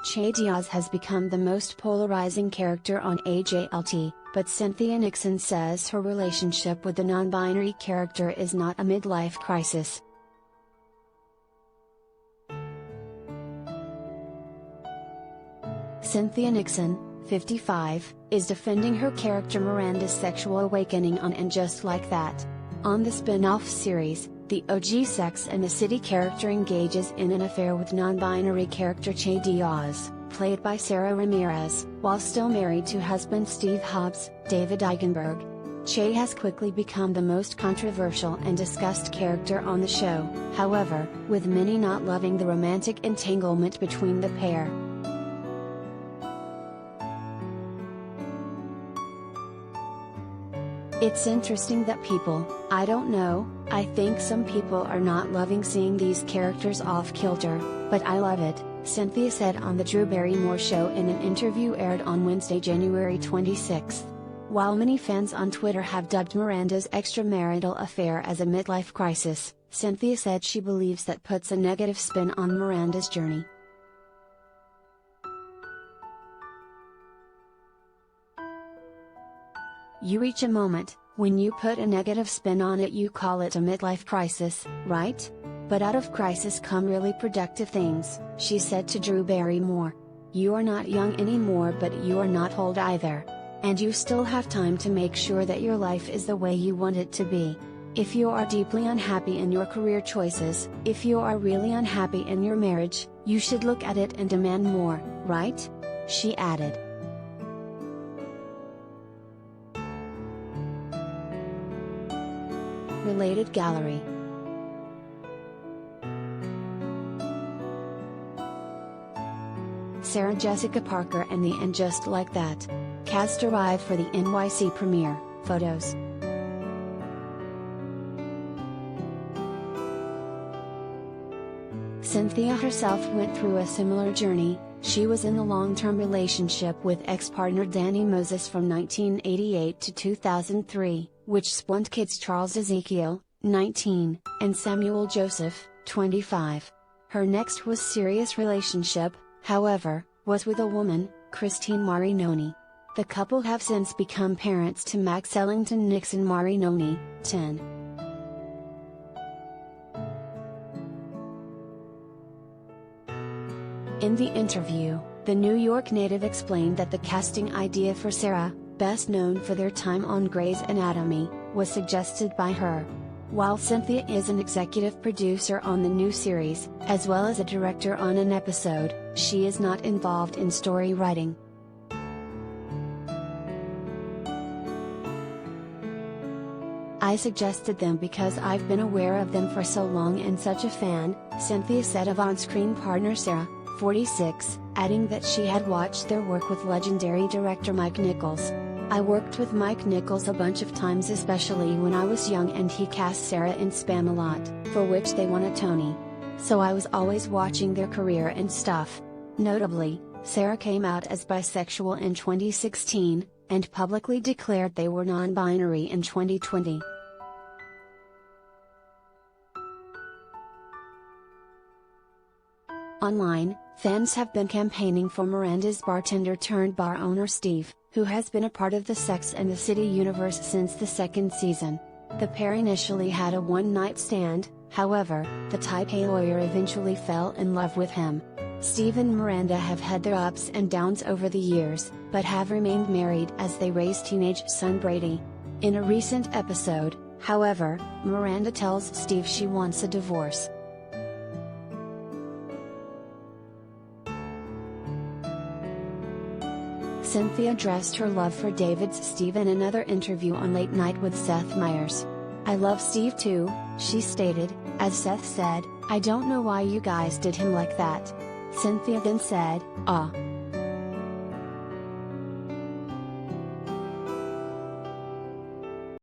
Che Diaz has become the most polarizing character on AJLT, but Cynthia Nixon says her relationship with the non-binary character is not a midlife crisis. Cynthia Nixon, 55, is defending her character Miranda's sexual awakening on And Just Like That. On the spin-off series, the OG Sex and the City character engages in an affair with non-binary character Che Diaz, played by Sara Ramirez, while still married to husband Steve Hobbes, David Eigenberg. Che has quickly become the most controversial and discussed character on the show, however, with many not loving the romantic entanglement between the pair. It's interesting that people, I don't know, I think some people are not loving seeing these characters off kilter, but I love it, Cynthia said on the Drew Barrymore Show in an interview aired on Wednesday, January 26. While many fans on Twitter have dubbed Miranda's extramarital affair as a midlife crisis, Cynthia said she believes that puts a negative spin on Miranda's journey. You reach a moment, when you put a negative spin on it, you call it a midlife crisis, right? But out of crisis come really productive things, she said to Drew Barrymore. You are not young anymore, but you are not old either. And you still have time to make sure that your life is the way you want it to be. If you are deeply unhappy in your career choices, if you are really unhappy in your marriage, you should look at it and demand more, right? She added. Related gallery. Sarah Jessica Parker and the And Just Like That cast arrived for the NYC premiere. Photos. Cynthia herself went through a similar journey. She was in a long-term relationship with ex-partner Danny Moses from 1988 to 2003, which spawned kids Charles Ezekiel, 19, and Samuel Joseph, 25. Her next was serious relationship, however, was with a woman, Christine Marinoni. The couple have since become parents to Max Ellington Nixon Marinoni, 10. In the interview, the New York native explained that the casting idea for Sarah, best known for their time on Grey's Anatomy, was suggested by her. While Cynthia is an executive producer on the new series, as well as a director on an episode, she is not involved in story writing. I suggested them because I've been aware of them for so long and such a fan, Cynthia said of on-screen partner Sarah, 46, adding that she had watched their work with legendary director Mike Nichols. I worked with Mike Nichols a bunch of times, especially when I was young, and he cast Sarah in Spam a lot, for which they won a Tony. So I was always watching their career and stuff. Notably, Sarah came out as bisexual in 2016, and publicly declared they were non-binary in 2020. Online, fans have been campaigning for Miranda's bartender-turned-bar owner Steve, who has been a part of the Sex and the City universe since the second season. The pair initially had a one-night stand, however, the type A lawyer eventually fell in love with him. Steve and Miranda have had their ups and downs over the years, but have remained married as they raise teenage son Brady. In a recent episode, however, Miranda tells Steve she wants a divorce. Cynthia addressed her love for David's Steve in another interview on Late Night with Seth Meyers. I love Steve too, she stated. As Seth said, I don't know why you guys did him like that. Cynthia then said,